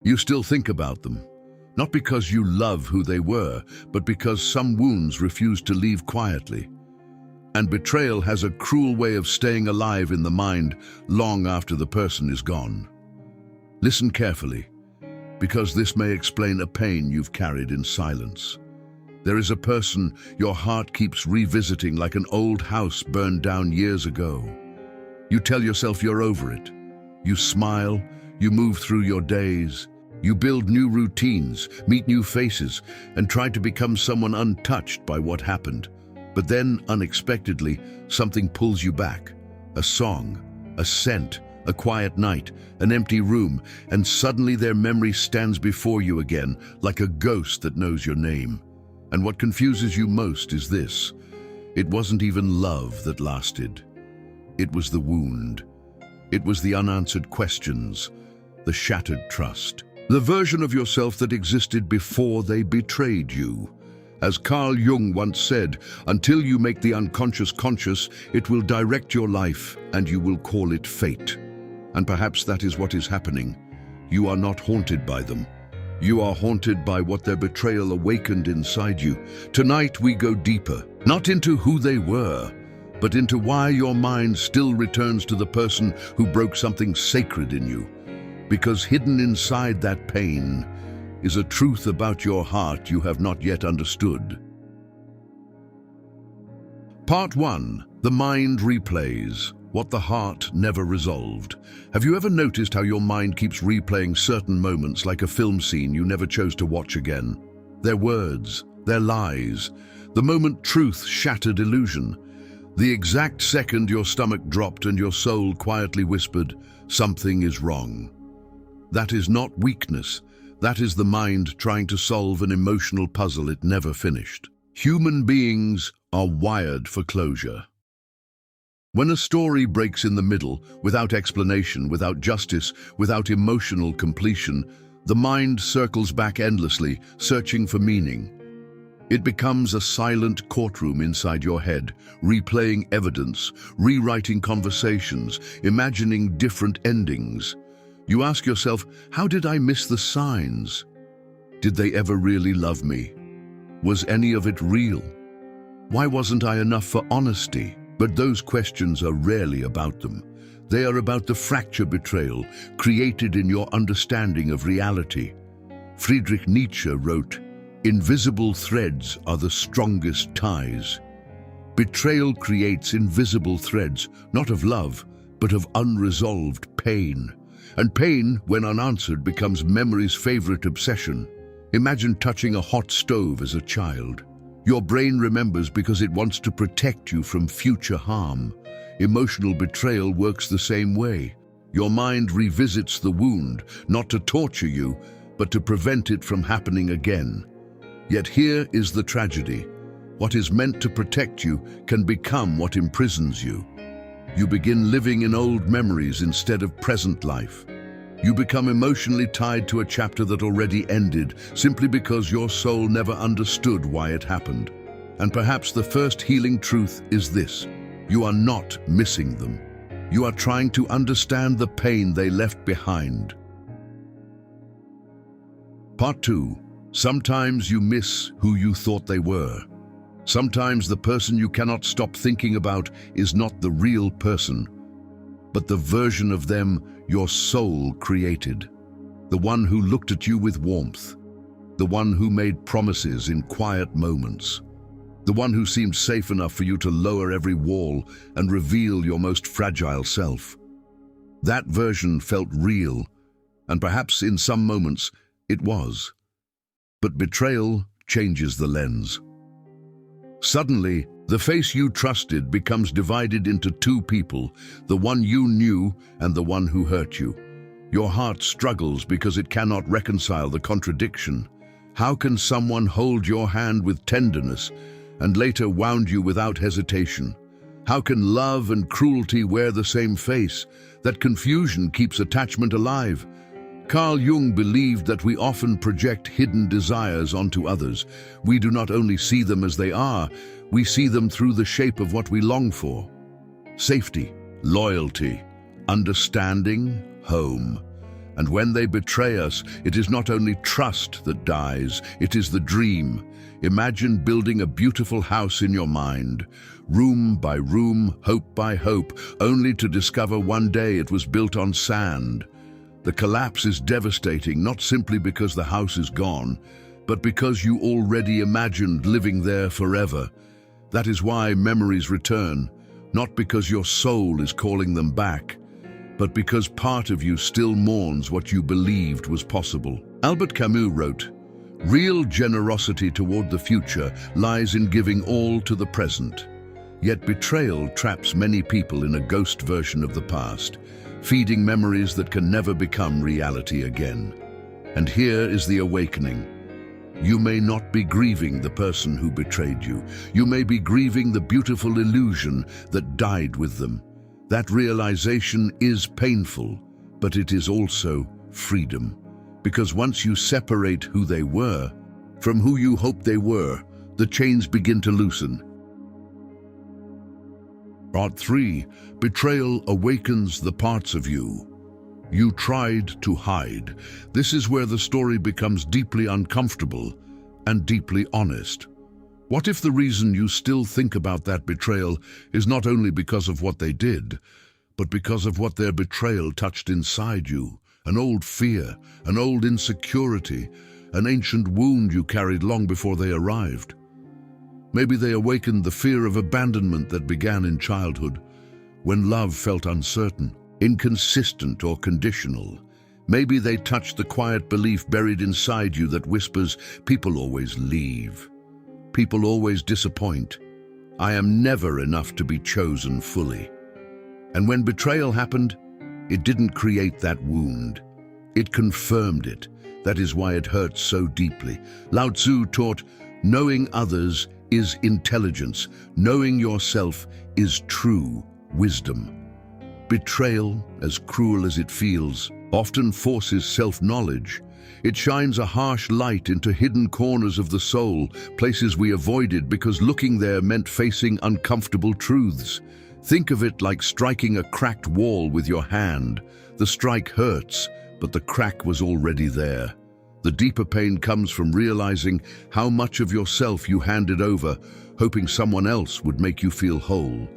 You still think about them, not because you love who they were, but because some wounds refuse to leave quietly. And betrayal has a cruel way of staying alive in the mind long after the person is gone. Listen carefully, because this may explain a pain you've carried in silence. There is a person your heart keeps revisiting like an old house burned down years ago. You tell yourself you're over it. You smile, you move through your days, you build new routines, meet new faces, and try to become someone untouched by what happened. But then, unexpectedly, something pulls you back. A song, a scent, a quiet night, an empty room, and suddenly their memory stands before you again, like a ghost that knows your name. And what confuses you most is this: it wasn't even love that lasted. It was the wound. It was the unanswered questions, the shattered trust. The version of yourself that existed before they betrayed you. As Carl Jung once said, until you make the unconscious conscious, it will direct your life and you will call it fate. And perhaps that is what is happening. You are not haunted by them. You are haunted by what their betrayal awakened inside you. Tonight we go deeper, not into who they were, but into why your mind still returns to the person who broke something sacred in you. Because hidden inside that pain is a truth about your heart you have not yet understood. Part 1. The mind replays what the heart never resolved. Have you ever noticed how your mind keeps replaying certain moments like a film scene you never chose to watch again? Their words, their lies, the moment truth shattered illusion, the exact second your stomach dropped and your soul quietly whispered, "Something is wrong." That is not weakness. That is the mind trying to solve an emotional puzzle it never finished. Human beings are wired for closure. When a story breaks in the middle, without explanation, without justice, without emotional completion, the mind circles back endlessly, searching for meaning. It becomes a silent courtroom inside your head, replaying evidence, rewriting conversations, imagining different endings. You ask yourself, how did I miss the signs? Did they ever really love me? Was any of it real? Why wasn't I enough for honesty? But those questions are rarely about them. They are about the fracture betrayal created in your understanding of reality. Friedrich Nietzsche wrote, "Invisible threads are the strongest ties." Betrayal creates invisible threads, not of love, but of unresolved pain. And pain, when unanswered, becomes memory's favorite obsession. Imagine touching a hot stove as a child. Your brain remembers because it wants to protect you from future harm. Emotional betrayal works the same way. Your mind revisits the wound, not to torture you, but to prevent it from happening again. Yet here is the tragedy. What is meant to protect you can become what imprisons you. You begin living in old memories instead of present life. You become emotionally tied to a chapter that already ended, simply because your soul never understood why it happened. And perhaps the first healing truth is this: you are not missing them. You are trying to understand the pain they left behind. Part 2. Sometimes you miss who you thought they were. Sometimes the person you cannot stop thinking about is not the real person, but the version of them your soul created. The one who looked at you with warmth. The one who made promises in quiet moments. The one who seemed safe enough for you to lower every wall and reveal your most fragile self. That version felt real, and perhaps in some moments it was. But betrayal changes the lens. Suddenly, the face you trusted becomes divided into two people, the one you knew and the one who hurt you. Your heart struggles because it cannot reconcile the contradiction. How can someone hold your hand with tenderness and later wound you without hesitation? How can love and cruelty wear the same face? That confusion keeps attachment alive. Carl Jung believed that we often project hidden desires onto others. We do not only see them as they are, we see them through the shape of what we long for. Safety, loyalty, understanding, home. And when they betray us, it is not only trust that dies, it is the dream. Imagine building a beautiful house in your mind, room by room, hope by hope, only to discover one day it was built on sand. The collapse is devastating, not simply because the house is gone, but because you already imagined living there forever. That is why memories return, not because your soul is calling them back, but because part of you still mourns what you believed was possible. Albert Camus wrote, "Real generosity toward the future lies in giving all to the present." Yet betrayal traps many people in a ghost version of the past, feeding memories that can never become reality again. And here is the awakening. You may not be grieving the person who betrayed you. You may be grieving the beautiful illusion that died with them. That realization is painful, but it is also freedom. Because once you separate who they were from who you hoped they were, the chains begin to loosen. Part 3. Betrayal awakens the parts of you you tried to hide. This is where the story becomes deeply uncomfortable and deeply honest. What if the reason you still think about that betrayal is not only because of what they did, but because of what their betrayal touched inside you? An old fear, an old insecurity, an ancient wound you carried long before they arrived. Maybe they awakened the fear of abandonment that began in childhood, when love felt uncertain, inconsistent or conditional. Maybe they touched the quiet belief buried inside you that whispers, "People always leave. People always disappoint. I am never enough to be chosen fully." And when betrayal happened, it didn't create that wound. It confirmed it. That is why it hurts so deeply. Lao Tzu taught, knowing others is intelligence. Knowing yourself is true wisdom. Betrayal, as cruel as it feels, often forces self-knowledge. It shines a harsh light into hidden corners of the soul, places we avoided because looking there meant facing uncomfortable truths. Think of it like striking a cracked wall with your hand. The strike hurts, but the crack was already there. The deeper pain comes from realizing how much of yourself you handed over, hoping someone else would make you feel whole.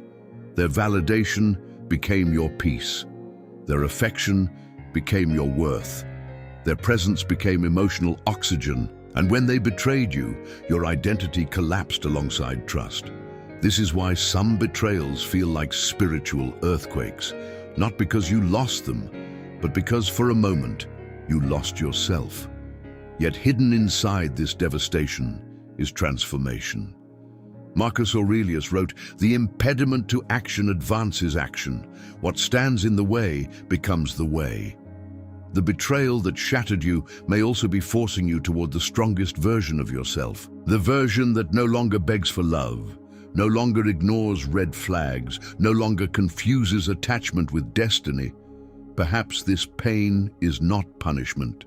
Their validation became your peace. Their affection became your worth. Their presence became emotional oxygen. And when they betrayed you, your identity collapsed alongside trust. This is why some betrayals feel like spiritual earthquakes, not because you lost them, but because for a moment you lost yourself. Yet hidden inside this devastation is transformation. Marcus Aurelius wrote, "The impediment to action advances action. What stands in the way becomes the way." The betrayal that shattered you may also be forcing you toward the strongest version of yourself. The version that no longer begs for love, no longer ignores red flags, no longer confuses attachment with destiny. Perhaps this pain is not punishment.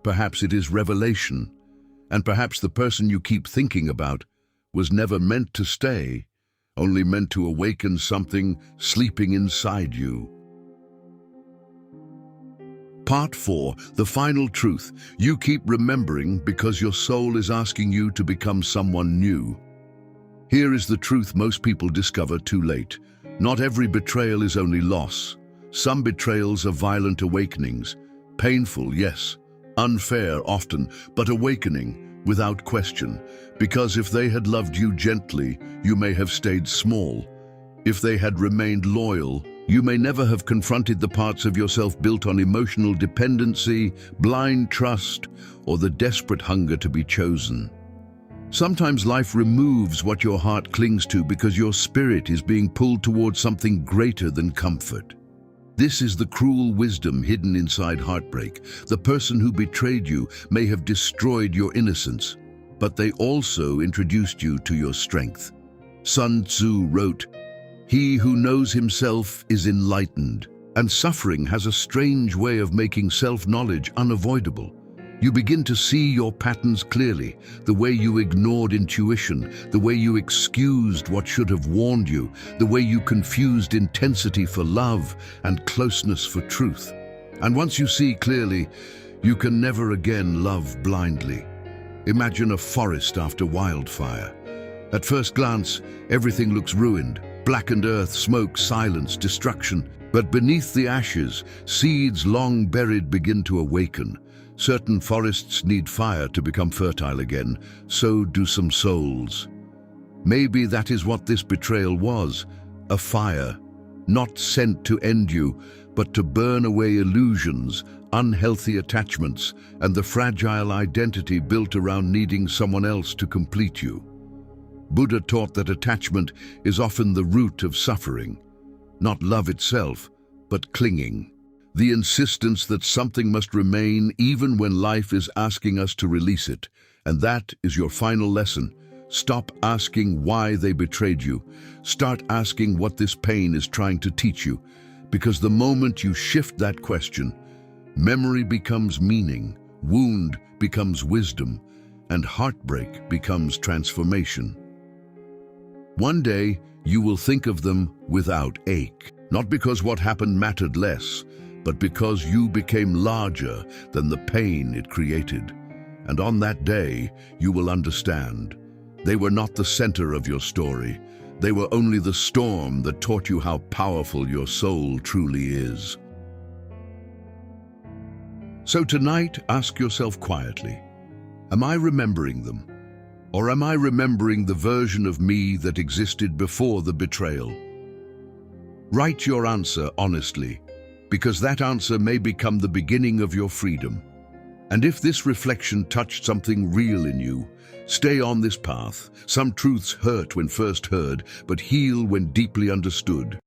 Perhaps it is revelation. And perhaps the person you keep thinking about was never meant to stay, only meant to awaken something sleeping inside you. Part 4, the final truth. You keep remembering because your soul is asking you to become someone new. Here is the truth most people discover too late. Not every betrayal is only loss. Some betrayals are violent awakenings. Painful, yes. Unfair, often, but awakening, without question. Because if they had loved you gently, you may have stayed small. If they had remained loyal, you may never have confronted the parts of yourself built on emotional dependency, blind trust, or the desperate hunger to be chosen. Sometimes life removes what your heart clings to because your spirit is being pulled towards something greater than comfort. This is the cruel wisdom hidden inside heartbreak. The person who betrayed you may have destroyed your innocence, but they also introduced you to your strength. Sun Tzu wrote, "He who knows himself is enlightened," and suffering has a strange way of making self-knowledge unavoidable. You begin to see your patterns clearly, the way you ignored intuition, the way you excused what should have warned you, the way you confused intensity for love and closeness for truth. And once you see clearly, you can never again love blindly. Imagine a forest after wildfire. At first glance, everything looks ruined. Blackened earth, smoke, silence, destruction. But beneath the ashes, seeds long buried begin to awaken. Certain forests need fire to become fertile again. So do some souls. Maybe that is what this betrayal was. A fire, not sent to end you, but to burn away illusions, unhealthy attachments, and the fragile identity built around needing someone else to complete you. Buddha taught that attachment is often the root of suffering. Not love itself, but clinging. The insistence that something must remain even when life is asking us to release it. And that is your final lesson. Stop asking why they betrayed you. Start asking what this pain is trying to teach you. Because the moment you shift that question, memory becomes meaning, wound becomes wisdom, and heartbreak becomes transformation. One day, you will think of them without ache, not because what happened mattered less, but because you became larger than the pain it created. And on that day, you will understand. They were not the center of your story. They were only the storm that taught you how powerful your soul truly is. So tonight, ask yourself quietly, am I remembering them? Or am I remembering the version of me that existed before the betrayal? Write your answer honestly, because that answer may become the beginning of your freedom. And if this reflection touched something real in you, stay on this path. Some truths hurt when first heard, but heal when deeply understood.